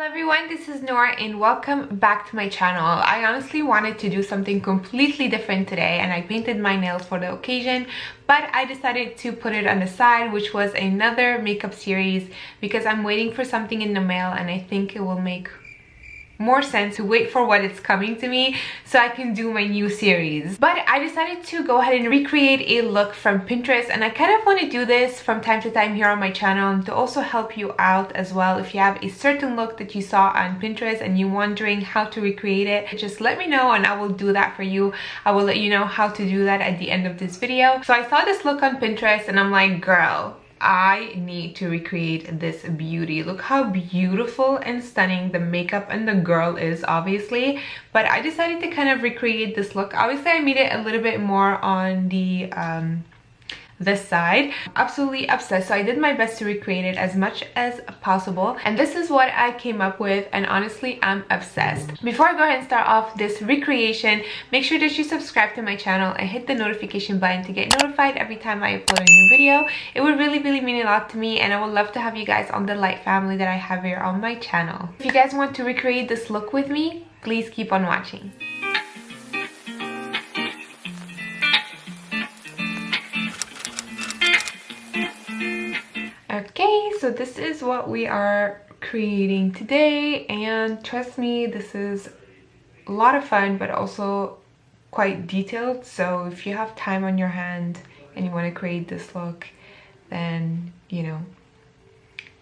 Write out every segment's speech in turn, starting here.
Everyone, this is Nora and welcome back to my channel. I honestly wanted to do something completely different today and I painted my nails for the occasion, but I decided to put it on the side, which was another makeup series because I'm waiting for something in the mail and I think it will make more sense to wait for what is coming to me so I can do my new series. But I decided to go ahead and recreate a look from Pinterest, and I kind of want to do this from time to time here on my channel to also help you out as well. If you have a certain look that you saw on Pinterest and you're wondering how to recreate it, just let me know and I will do that for you. I will let you know how to do that at the end of this video. So I saw this look on Pinterest and I'm like, girl, I need to recreate this beauty. Look how beautiful and stunning the makeup and the girl is, obviously. But I decided to kind of recreate this look. Obviously, I made it a little bit more on the this side. Absolutely obsessed, so I did my best to recreate it as much as possible, and this is what I came up with, and honestly I'm obsessed. Before I go ahead and start off this recreation, make sure that you subscribe to my channel and hit the notification button to get notified every time I upload a new video. It would really mean a lot to me, and I would love to have you guys on the light family that I have here on my channel. If you guys want to recreate this look with me, please keep on watching. Okay, so this is what we are creating today, and trust me, this is a lot of fun but also quite detailed. So if you have time on your hand and you want to create this look, then you know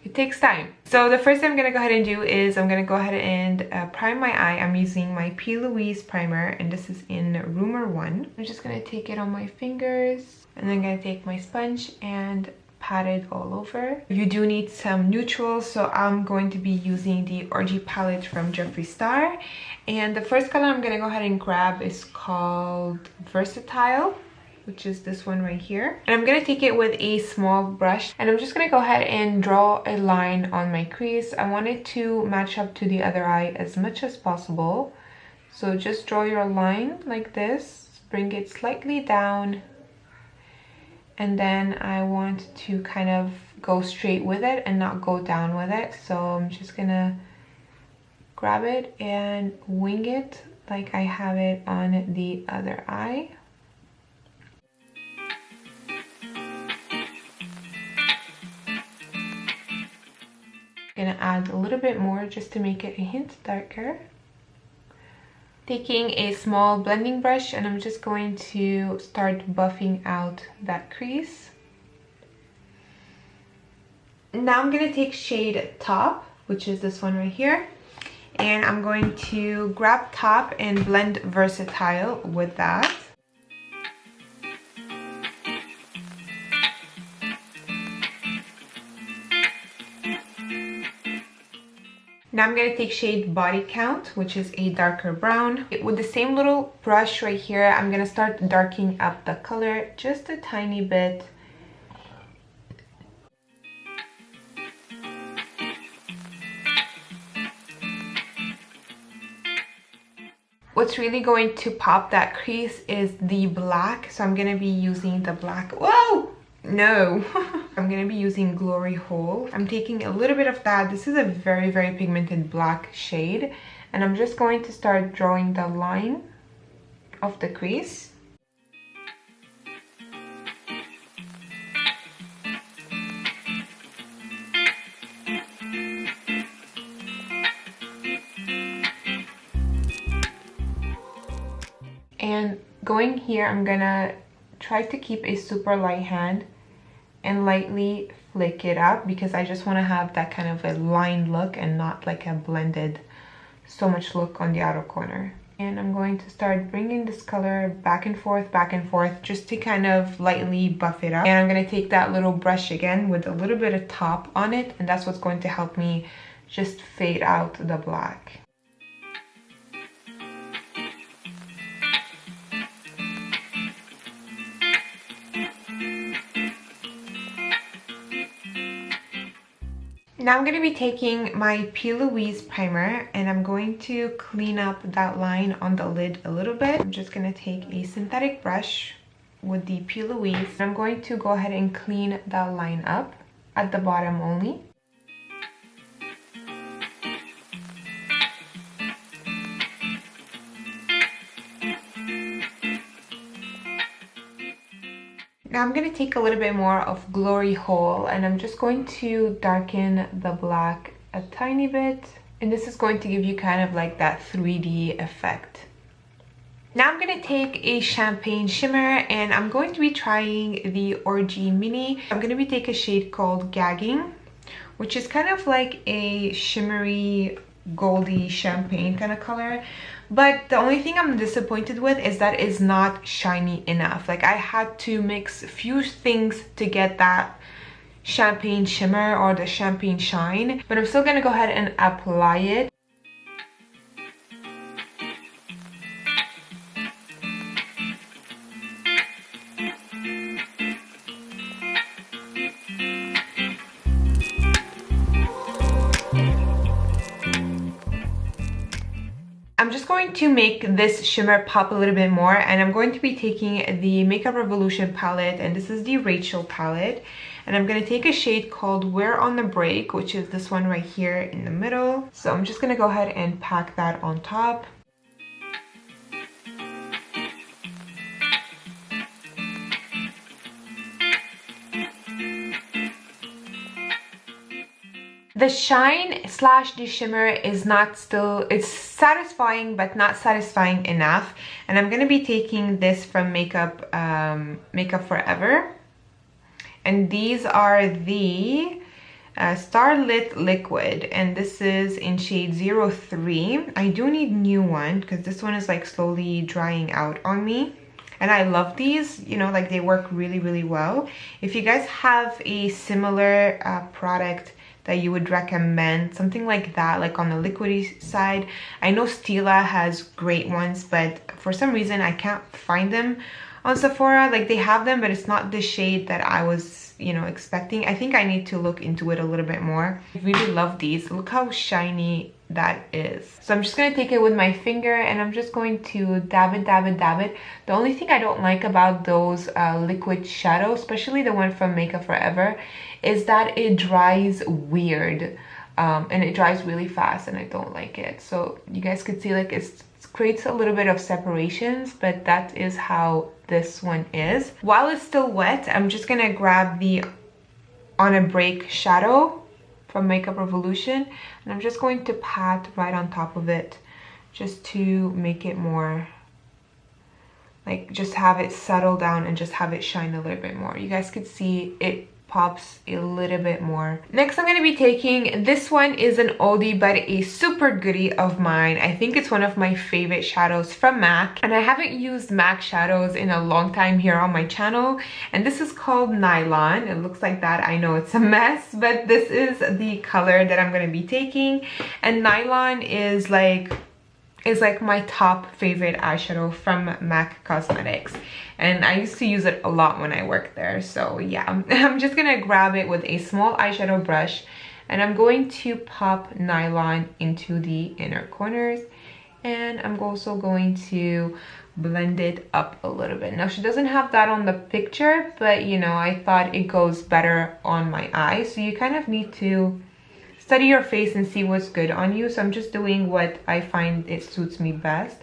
it takes time. So the first thing I'm gonna go ahead and do is I'm gonna go ahead and prime my eye. I'm using my P. Louise primer, and this is in Rumor 1. I'm just gonna take it on my fingers, and then I'm gonna take my sponge and pat it all over. You do need some neutrals, so I'm going to be using the Orgy palette from Jeffree Star, and the first color I'm gonna go ahead and grab is called Versatile, which is this one right here. And I'm gonna take it with a small brush, and I'm just gonna go ahead and draw a line on my crease. I want it to match up to the other eye as much as possible, so just draw your line like this, bring it slightly down, and then I want to kind of go straight with it and not go down with it. So I'm just gonna grab it and wing it like I have it on the other eye. Gonna add a little bit more just to make it a hint darker. Taking a small blending brush, and I'm just going to start buffing out that crease. Now I'm gonna take shade Top, which is this one right here, and I'm going to grab Top and blend Versatile with that. Now I'm going to take shade Body Count, which is a darker brown. With the same little brush right here, I'm going to start darkening up the color just a tiny bit. What's really going to pop that crease is the black, so I'm going to be using the black. Whoa! No. I'm going to be using Glory Hole. I'm taking a little bit of that. This is a very pigmented black shade, and I'm just going to start drawing the line of the crease. And going here, I'm gonna try to keep a super light hand and lightly flick it up because I just want to have that kind of a lined look and not like a blended so much look on the outer corner. And I'm going to start bringing this color back and forth just to kind of lightly buff it up. And I'm going to take that little brush again with a little bit of Top on it, and that's what's going to help me just fade out the black. Now I'm going to be taking my P. Louise primer, and I'm going to clean up that line on the lid a little bit. I'm just going to take a synthetic brush with the P. Louise. I'm going to go ahead and clean that line up at the bottom only. Now I'm going to take a little bit more of Glory Hole and I'm just going to darken the black a tiny bit. And this is going to give you kind of like that 3D effect. Now I'm going to take a champagne shimmer and I'm going to be trying the Orgy Mini. I'm going to be taking a shade called Gagging, which is kind of like a shimmery goldy champagne kind of color. But the only thing I'm disappointed with is that it's not shiny enough. Like I had to mix a few things to get that champagne shimmer or the champagne shine. But I'm still gonna go ahead and apply it. I'm just going to make this shimmer pop a little bit more, and I'm going to be taking the Makeup Revolution palette, and this is the Rachel palette, and I'm going to take a shade called We're on the Break, which is this one right here in the middle. So I'm just going to go ahead and pack that on top. The shine slash the shimmer is not still, it's satisfying but not satisfying enough. And I'm going to be taking this from Makeup Forever. And these are the Starlit Liquid. And this is in shade 03. I do need new one because this one is like slowly drying out on me. And I love these, you know, like they work really, really well. If you guys have a similar product that you would recommend, something like that, like on the liquidy side. I know Stila has great ones, but for some reason I can't find them on Sephora. Like they have them, but it's not the shade that I was, you know, expecting. I think I need to look into it a little bit more. I really love these. Look how shiny that is. So I'm just going to take it with my finger and I'm just going to dab it, dab it, dab it. The only thing I don't like about those liquid shadows, especially the one from Makeup Forever, is that it dries weird. And it dries really fast and I don't like it. So you guys could see like it creates a little bit of separations, but that is how this one is. While it's still wet, I'm just going to grab the On a Break shadow from Makeup Revolution, and I'm just going to pat right on top of it just to make it more like, just have it settle down and just have it shine a little bit more. You guys could see it pops a little bit more. Next I'm going to be taking, this one is an oldie but a super goodie of mine. I think it's one of my favorite shadows from MAC, and I haven't used MAC shadows in a long time here on my channel, and this is called Nylon. It looks like that. I know it's a mess, but this is the color that I'm going to be taking, and Nylon is like my top favorite eyeshadow from MAC Cosmetics, and I used to use it a lot when I worked there. So yeah, I'm just gonna grab it with a small eyeshadow brush and I'm going to pop Nylon into the inner corners, and I'm also going to blend it up a little bit. Now she doesn't have that on the picture, but you know, I thought it goes better on my eye, so you kind of need to study your face and see what's good on you. So I'm just doing what I find it suits me best,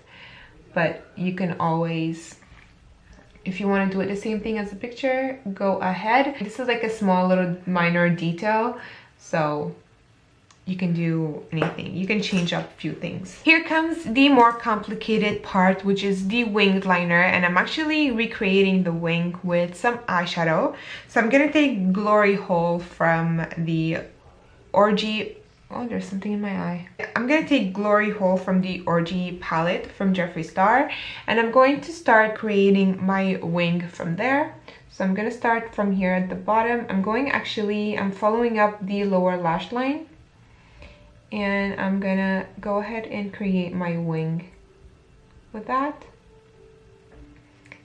but you can always, if you want to do it the same thing as the picture, go ahead. This is like a small little minor detail, so you can do anything. You can change up a few things. Here comes the more complicated part, which is the winged liner, and I'm actually recreating the wing with some eyeshadow. So I'm gonna take Glory Hole from the Orgy, oh, there's something in my eye. I'm gonna take Glory Hole from the Orgy palette from Jeffree Star, and I'm going to start creating my wing from there. So I'm gonna start from here at the bottom. I'm following up the lower lash line, and I'm gonna go ahead and create my wing with that.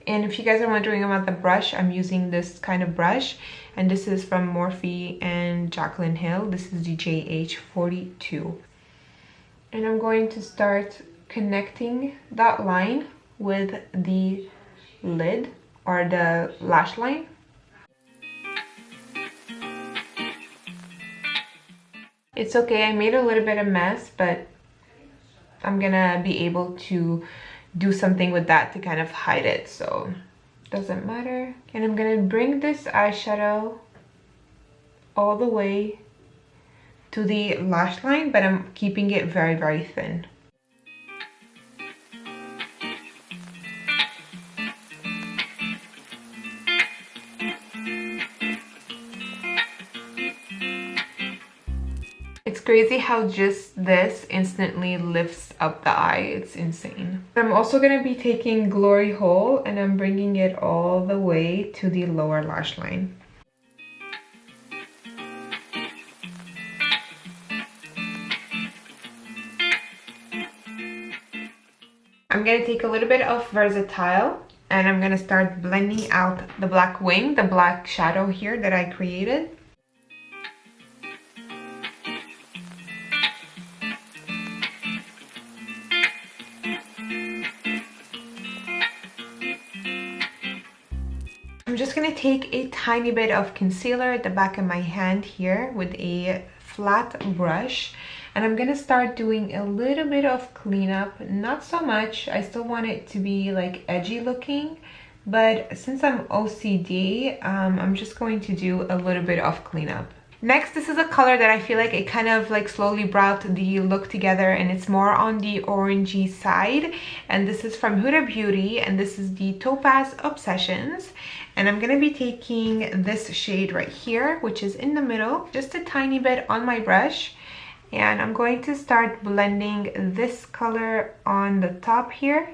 And if you guys are wondering about the brush, I'm using this kind of brush, and this is from Morphe and Jaclyn Hill. This is the JH42. And I'm going to start connecting that line with the lid or the lash line. It's okay, I made a little bit of mess, but I'm gonna be able to do something with that to kind of hide it, so doesn't matter. And I'm gonna bring this eyeshadow all the way to the lash line, but I'm keeping it very, very thin. It's crazy how just this instantly lifts up the eye. It's insane. I'm also going to be taking Glory Hole and I'm bringing it all the way to the lower lash line. I'm going to take a little bit of Versatile and I'm going to start blending out the black wing, the black shadow here that I created. I'm just going to take a tiny bit of concealer at the back of my hand here with a flat brush. And I'm gonna start doing a little bit of cleanup, not so much. I still want it to be like edgy looking, but since I'm OCD, I'm just going to do a little bit of cleanup. Next, this is a color that I feel like it kind of like slowly brought the look together, and it's more on the orangey side. And this is from Huda Beauty, and this is the Topaz Obsessions. And I'm gonna be taking this shade right here, which is in the middle, just a tiny bit on my brush. And I'm going to start blending this color on the top here.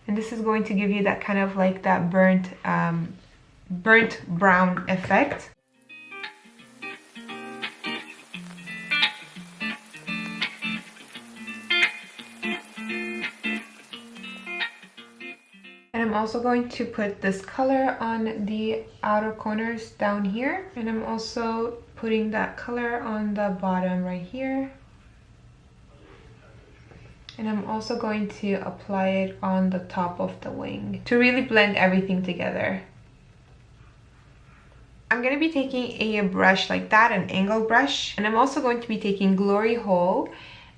And this is going to give you that kind of like that burnt brown effect. And I'm also going to put this color on the outer corners down here. And I'm also putting that color on the bottom right here. And I'm also going to apply it on the top of the wing to really blend everything together. I'm going to be taking a brush like that, an angle brush. And I'm also going to be taking Glory Hole.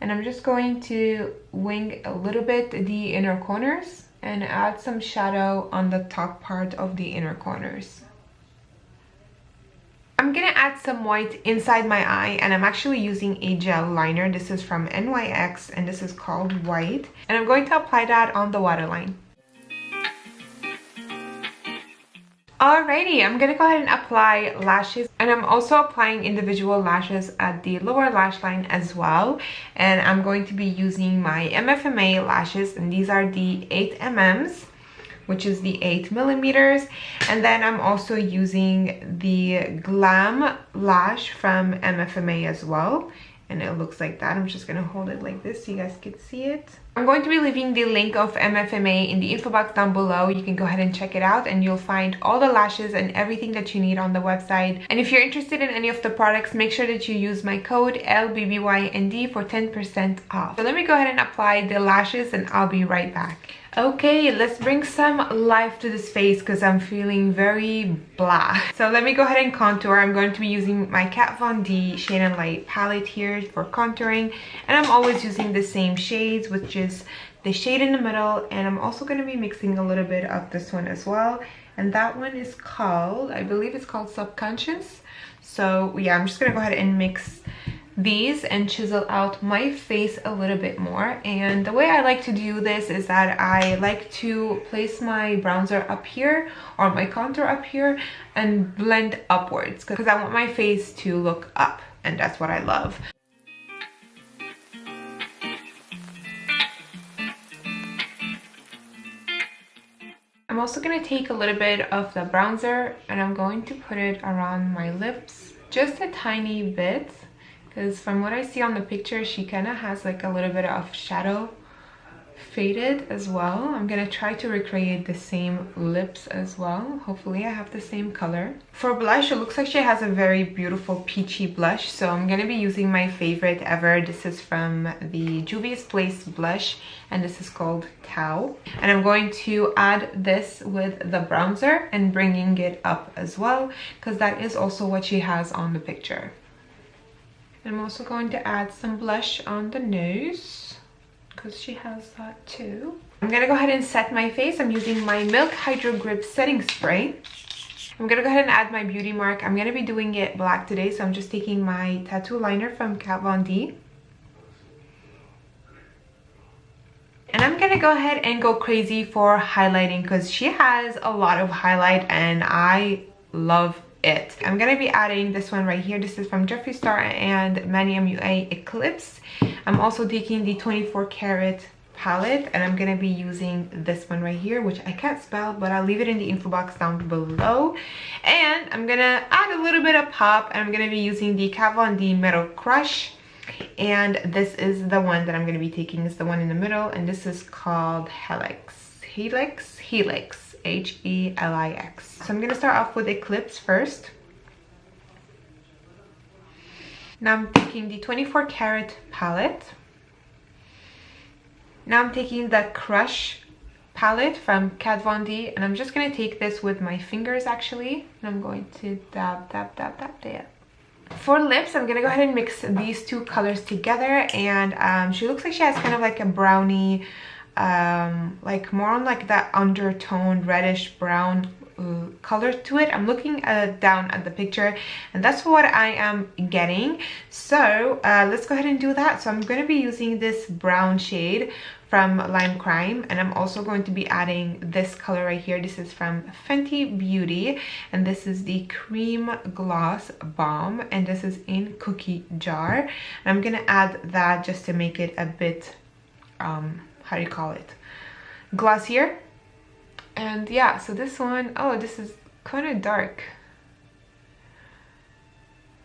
And I'm just going to wing a little bit the inner corners and add some shadow on the top part of the inner corners. I'm gonna add some white inside my eye, and I'm actually using a gel liner. This is from NYX and this is called White. And I'm going to apply that on the waterline. Alrighty, I'm gonna go ahead and apply lashes, and I'm also applying individual lashes at the lower lash line as well. And I'm going to be using my MFMA lashes, and these are the 8mm, which is the 8mm. And then I'm also using the Glam lash from MFMA as well. And it looks like that. I'm just gonna hold it like this so you guys can see it. I'm going to be leaving the link of MFMA in the info box down below. You can go ahead and check it out, and you'll find all the lashes and everything that you need on the website. And if you're interested in any of the products, make sure that you use my code LBBYND for 10% off. So let me go ahead and apply the lashes, and I'll be right back. Okay, let's bring some life to this face because I'm feeling very blah. So let me go ahead and contour. I'm going to be using my Kat Von D Shade and Light palette here for contouring. And I'm always using the same shades, which is the shade in the middle. And I'm also going to be mixing a little bit of this one as well. And that one is called, I believe it's called Subconscious. So yeah, I'm just going to go ahead and mix these and chisel out my face a little bit more. And the way I like to do this is that I like to place my bronzer up here or my contour up here and blend upwards because I want my face to look up, and that's what I love. I'm also going to take a little bit of the bronzer and I'm going to put it around my lips, just a tiny bit. Because from what I see on the picture, she kind of has like a little bit of shadow faded as well. I'm gonna try to recreate the same lips as well. Hopefully I have the same color. For blush, it looks like she has a very beautiful peachy blush. So I'm gonna be using my favorite ever. This is from the Juvias Place blush, and this is called Cow. And I'm going to add this with the bronzer and bringing it up as well, because that is also what she has on the picture. I'm also going to add some blush on the nose. because she has that too. I'm gonna go ahead and set my face. I'm using my Milk Hydro Grip setting spray. I'm gonna go ahead and add my beauty mark. I'm gonna be doing it black today, so I'm just taking my tattoo liner from Kat Von D. And I'm gonna go ahead and go crazy for highlighting because she has a lot of highlight and I love it. I'm gonna be adding this one right here. This is from Jeffree Star and Manny MUA Eclipse. I'm also taking the 24 karat palette and I'm gonna be using this one right here, which I can't spell, but I'll leave it in the info box down below. And I'm gonna add a little bit of pop and I'm gonna be using the Kat Von D Metal Crush. And this is the one that I'm gonna be taking. It's the one in the middle, and this is called Helix. Helix? Helix. Helix. So I'm gonna start off with Eclipse first. Now I'm taking the 24 karat palette. Now I'm taking the Crush palette from Kat Von D, and I'm just gonna take this with my fingers actually, and I'm going to dab, dab, dab, dab there. For lips, I'm gonna go ahead and mix these two colors together, and she looks like she has kind of like a brownie, like more on like that undertoned reddish brown color to it. I'm looking down at the picture and that's what I am getting. So let's go ahead and do that. So I'm going to be using this brown shade from Lime Crime, and I'm also going to be adding this color right here. This is from Fenty Beauty, and this is the Cream Gloss Balm, and this is in Cookie Jar. And I'm gonna add that just to make it a bit how do you call it, glossier. And yeah, so this one, oh, this is kind of dark.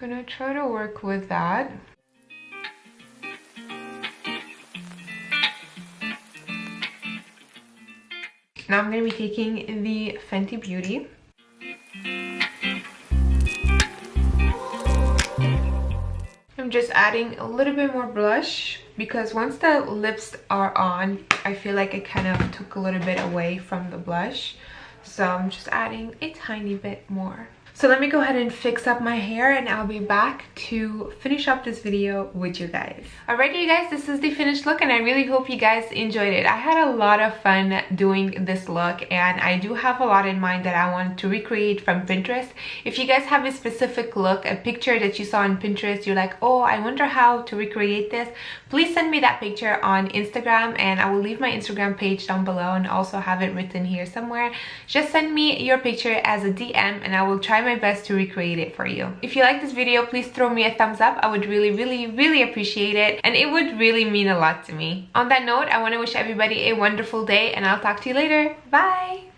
I'm gonna try to work with that. Now I'm gonna be taking the Fenty Beauty. I'm just adding a little bit more blush because once the lips are on, I feel like it kind of took a little bit away from the blush. So I'm just adding a tiny bit more. So let me go ahead and fix up my hair and I'll be back to finish up this video with you guys. Alright you guys, this is the finished look and I really hope you guys enjoyed it. I had a lot of fun doing this look and I do have a lot in mind that I want to recreate from Pinterest. If you guys have a specific look, a picture that you saw on Pinterest, you're like, oh, I wonder how to recreate this, please send me that picture on Instagram and I will leave my Instagram page down below and also have it written here somewhere. Just send me your picture as a DM and I will try my best to recreate it for you. If you like this video, please throw me a thumbs up. I would really appreciate it and it would really mean a lot to me. On that note, I want to wish everybody a wonderful day and I'll talk to you later. Bye!